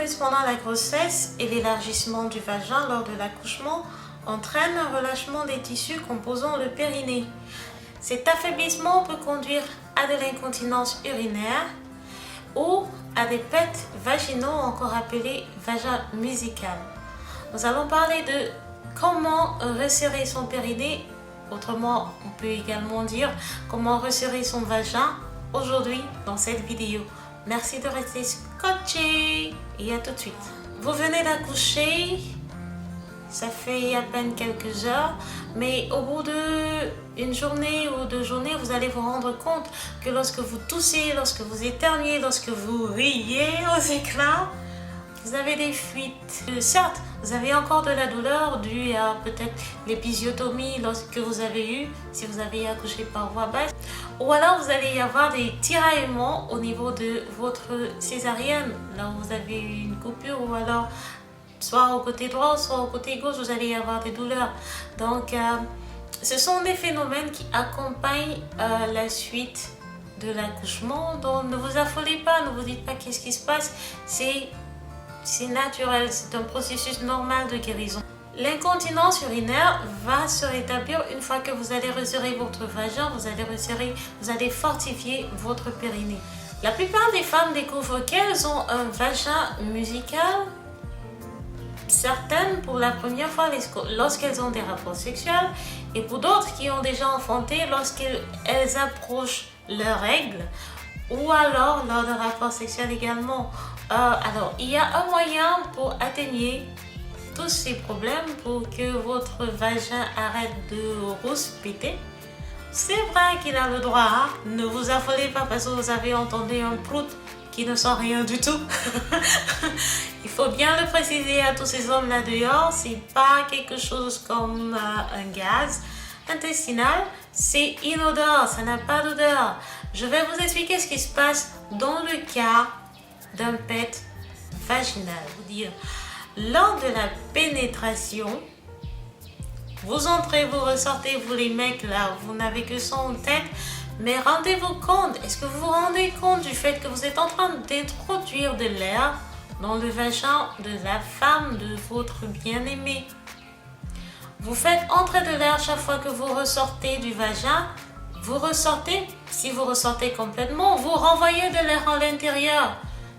cicatrices pendant la grossesse et l'élargissement du vagin lors de l'accouchement entraînent un relâchement des tissus composant le périnée. Cet affaiblissement peut conduire à de l'incontinence urinaire ou à des pets vaginaux, encore appelés vagin musical. Nous allons parler de comment resserrer son périnée, autrement on peut également dire comment resserrer son vagin aujourd'hui dans cette vidéo. Merci de rester scotché et à tout de suite. Vous venez d'accoucher, ça fait à peine quelques heures, mais au bout d'une journée ou 2 journées, vous allez vous rendre compte que lorsque vous toussez, lorsque vous éternuez, lorsque vous riez aux éclats, vous avez des fuites. Certes, vous avez encore de la douleur due à peut-être l'épisiotomie que vous avez eue, si vous avez accouché par voie basse. Ou alors vous allez y avoir des tiraillements au niveau de votre césarienne, là où vous avez eu une coupure, ou alors soit au côté droit, soit au côté gauche, vous allez y avoir des douleurs. Donc, ce sont des phénomènes qui accompagnent la suite de l'accouchement. Donc, ne vous affolez pas, ne vous dites pas qu'est-ce qui se passe. C'est naturel, c'est un processus normal de guérison. L'incontinence urinaire va se rétablir une fois que vous allez resserrer votre vagin, vous allez fortifier votre périnée. La plupart des femmes découvrent qu'elles ont un vagin musical, certaines pour la première fois lorsqu'elles ont des rapports sexuels, et pour d'autres qui ont déjà enfanté lorsqu'elles approchent leurs règles, ou alors lors d'un rapport sexuel également. Alors, il y a un moyen pour atténuer tous ces problèmes, pour que votre vagin arrête de rouspéter. C'est vrai qu'il a le droit, hein? Ne vous affolez pas parce que vous avez entendu un prout qui ne sent rien du tout. Il faut bien le préciser à tous ces hommes là dehors, c'est pas quelque chose comme un gaz intestinal, c'est inodore, ça n'a pas d'odeur. Je vais vous expliquer ce qui se passe dans le cas d'un pet vaginal. Vous dire, lors de la pénétration, vous entrez, vous ressortez, vous les mecs là, vous n'avez que ça en tête, mais rendez-vous compte, est-ce que vous vous rendez compte du fait que vous êtes en train d'introduire de l'air dans le vagin de la femme de votre bien-aimé? Vous faites entrer de l'air chaque fois que vous ressortez du vagin. Vous ressortez, si vous ressortez complètement, vous renvoyez de l'air à l'intérieur.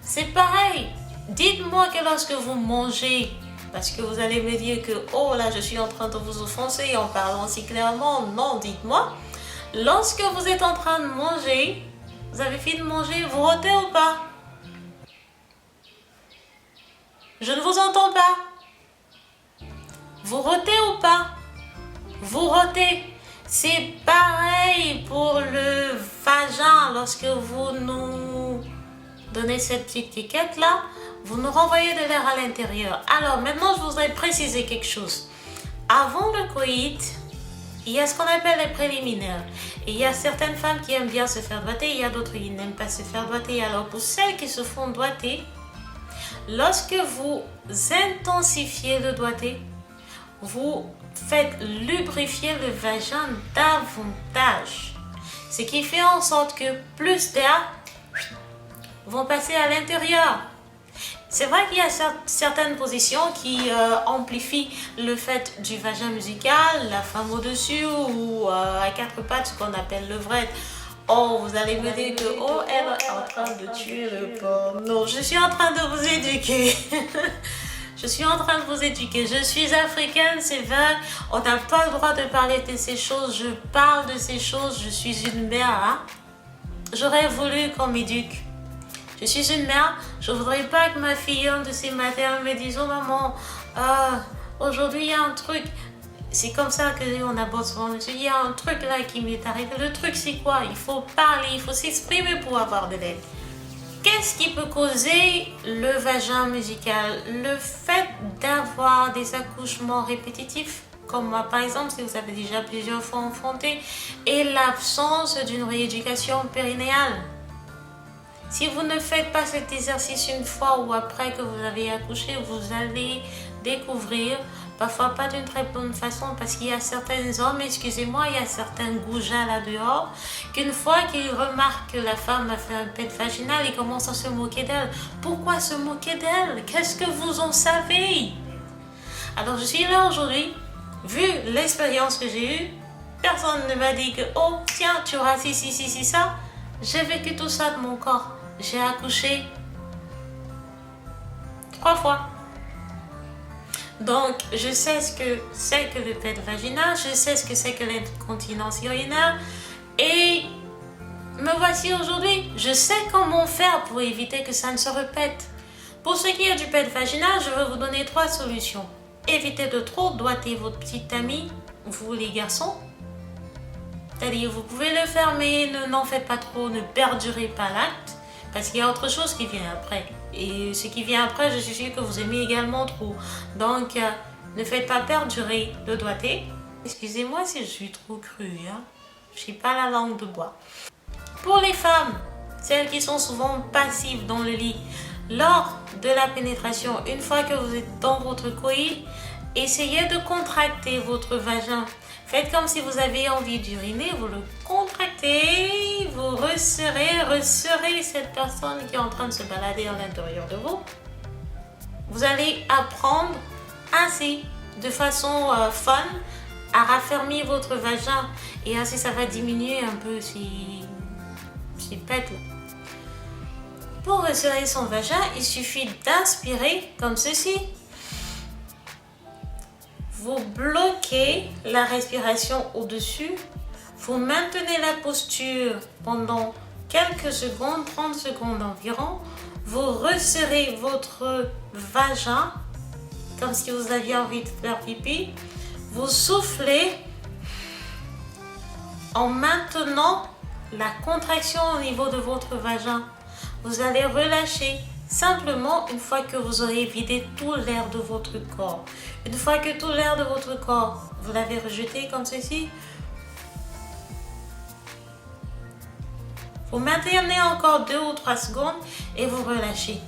C'est pareil. Dites-moi que lorsque vous mangez, parce que vous allez me dire que, oh là, je suis en train de vous offenser en parlant si clairement. Non, dites-moi. Lorsque vous êtes en train de manger, vous avez fini de manger, vous rôtez ou pas? Je ne vous entends pas. Vous rôtez ou pas? Vous rôtez. C'est pareil pour le vagin. Lorsque vous nous donnez cette petite étiquette là, vous nous renvoyez de l'air à l'intérieur. Alors maintenant, je voudrais préciser quelque chose. Avant le coït, il y a ce qu'on appelle les préliminaires. Et il y a certaines femmes qui aiment bien se faire doigter, il y a d'autres qui n'aiment pas se faire doigter. Alors pour celles qui se font doigter, lorsque vous intensifiez le doigté, vous faites lubrifier le vagin davantage. Ce qui fait en sorte que plus d'air vont passer à l'intérieur. C'est vrai qu'il y a certaines positions qui amplifient le fait du vagin musical, la femme au-dessus ou à 4 pattes, ce qu'on appelle levrette. Oh, vous allez me dire que, oh, elle est en train de tuer le porc. Non, je suis en train de vous éduquer. Je suis en train de vous éduquer. Je suis africaine, c'est vrai. On n'a pas le droit de parler de ces choses. Je parle de ces choses. Je suis une mère. Hein? J'aurais voulu qu'on m'éduque. Je suis une mère. Je ne voudrais pas que ma fille, un de ces matins, me dise, oh maman, aujourd'hui il y a un truc. C'est comme ça qu'on aborde souvent. Il y a un truc là qui m'est arrivé. Le truc c'est quoi? Il faut parler, il faut s'exprimer pour avoir de l'aide. Qu'est-ce qui peut causer le vagin musical? Le fait d'avoir des accouchements répétitifs, comme moi par exemple, si vous avez déjà plusieurs fois enfanté, et l'absence d'une rééducation périnéale. Si vous ne faites pas cet exercice une fois ou après que vous avez accouché, vous allez découvrir Parfois pas d'une très bonne façon parce qu'il y a certains hommes, excusez-moi, il y a certains goujats là dehors qu'une fois qu'ils remarquent que la femme a fait un pet vaginal, ils commencent à se moquer d'elle. Pourquoi se moquer d'elle? Qu'est-ce que vous en savez? Alors je suis là aujourd'hui, vu l'expérience que j'ai eue, personne ne m'a dit que oh tiens tu auras ci, ça. J'ai vécu tout ça de mon corps. J'ai accouché 3 fois. Donc, je sais ce que c'est que le pet vaginal, je sais ce que c'est que l'incontinence urinaire et me voici aujourd'hui. Je sais comment faire pour éviter que ça ne se répète. Pour ce qui est du pet vaginal, je vais vous donner 3 solutions. Évitez de trop doigter votre petite amie, vous les garçons. C'est-à-dire, vous pouvez le faire, mais n'en faites pas trop, ne perdurez pas l'acte, parce qu'il y a autre chose qui vient après. Et ce qui vient après, je suis sûre que vous aimez également trop. Donc, ne faites pas perdurer le doigté. Excusez-moi si je suis trop crue, hein. Je n'ai pas la langue de bois. Pour les femmes, celles qui sont souvent passives dans le lit, lors de la pénétration, une fois que vous êtes dans votre coït, essayez de contracter votre vagin. Faites comme si vous avez envie d'uriner, vous le contractez, vous resserrez cette personne qui est en train de se balader à l'intérieur de vous. Vous allez apprendre ainsi, de façon fun, à raffermir votre vagin et ainsi ça va diminuer un peu si pète. Pour resserrer son vagin, il suffit d'inspirer comme ceci. Vous bloquez la respiration au-dessus. Vous maintenez la posture pendant quelques secondes, 30 secondes environ. Vous resserrez votre vagin comme si vous aviez envie de faire pipi. Vous soufflez en maintenant la contraction au niveau de votre vagin. Vous allez relâcher simplement une fois que vous aurez vidé tout l'air de votre corps. Une fois que tout l'air de votre corps, vous l'avez rejeté comme ceci, vous maintenez encore 2 ou 3 secondes et vous relâchez.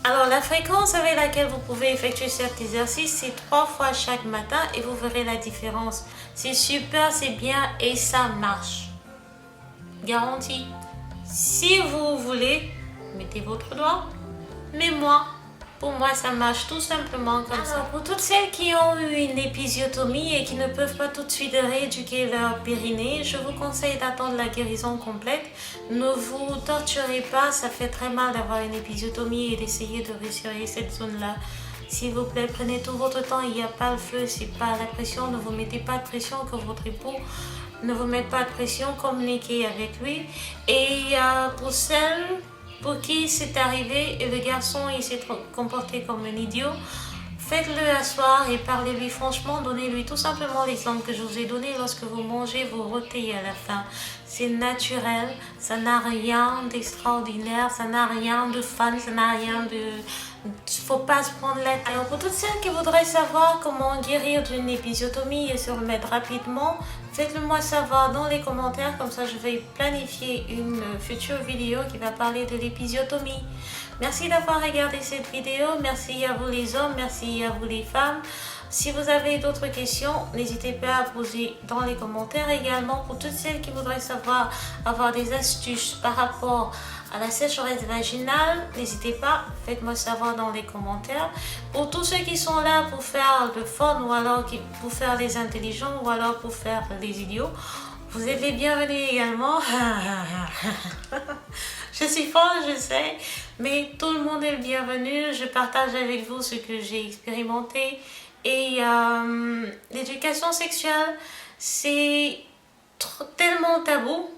Alors la fréquence avec laquelle vous pouvez effectuer cet exercice, c'est 3 fois chaque matin et vous verrez la différence. C'est super, c'est bien et ça marche. Garantie. Si vous voulez, mettez votre doigt. Mais pour moi, ça marche tout simplement comme ça. Pour toutes celles qui ont eu une épisiotomie et qui ne peuvent pas tout de suite rééduquer leur périnée, je vous conseille d'attendre la guérison complète. Ne vous torturez pas, ça fait très mal d'avoir une épisiotomie et d'essayer de resserrer cette zone-là. S'il vous plaît, prenez tout votre temps, il n'y a pas le feu, c'est pas la pression, ne vous mettez pas de pression, que votre époux ne vous mette pas de pression, communiquez avec lui. Et pour celles pour qui c'est arrivé et le garçon il s'est comporté comme un idiot, faites-le asseoir et parlez-lui franchement, donnez-lui tout simplement l'exemple que je vous ai donné. Lorsque vous mangez, vous rôtez à la fin. C'est naturel, ça n'a rien d'extraordinaire, ça n'a rien de fun, ça n'a rien de... Il ne faut pas se prendre la tête. Alors pour toutes celles qui voudraient savoir comment guérir d'une épisiotomie et se remettre rapidement, faites-le moi savoir dans les commentaires, comme ça je vais planifier une future vidéo qui va parler de l'épisiotomie. Merci d'avoir regardé cette vidéo, merci à vous les hommes, merci à vous les femmes. Si vous avez d'autres questions, n'hésitez pas à poser dans les commentaires également. Pour toutes celles qui voudraient savoir, avoir des astuces par rapport à la sécheresse vaginale, n'hésitez pas, faites-moi savoir dans les commentaires. Pour tous ceux qui sont là pour faire le fun ou alors pour faire les intelligents ou alors pour faire les idiots, vous êtes les bienvenus également. Je suis folle, je sais, mais tout le monde est le bienvenu. Je partage avec vous ce que j'ai expérimenté. Et l'éducation sexuelle, c'est tellement tabou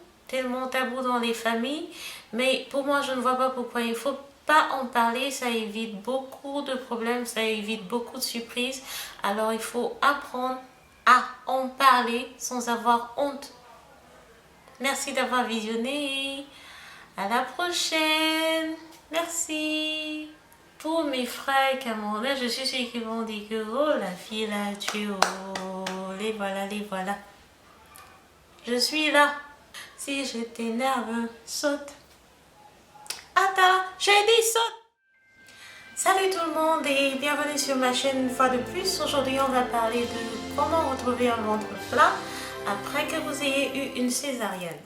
dans les familles. Mais pour moi, je ne vois pas pourquoi il ne faut pas en parler. Ça évite beaucoup de problèmes, ça évite beaucoup de surprises. Alors, il faut apprendre à en parler sans avoir honte. Merci d'avoir visionné. À la prochaine. Merci. Pour mes frères camerounais, je suis sûre qu'ils vont dire que oh, la fille là, tu oh, les voilà, les voilà. Je suis là. Si je t'énerve, saute. Attends, j'ai dit saute. Salut tout le monde et bienvenue sur ma chaîne une fois de plus. Aujourd'hui on va parler de comment retrouver un ventre plat après que vous ayez eu une césarienne.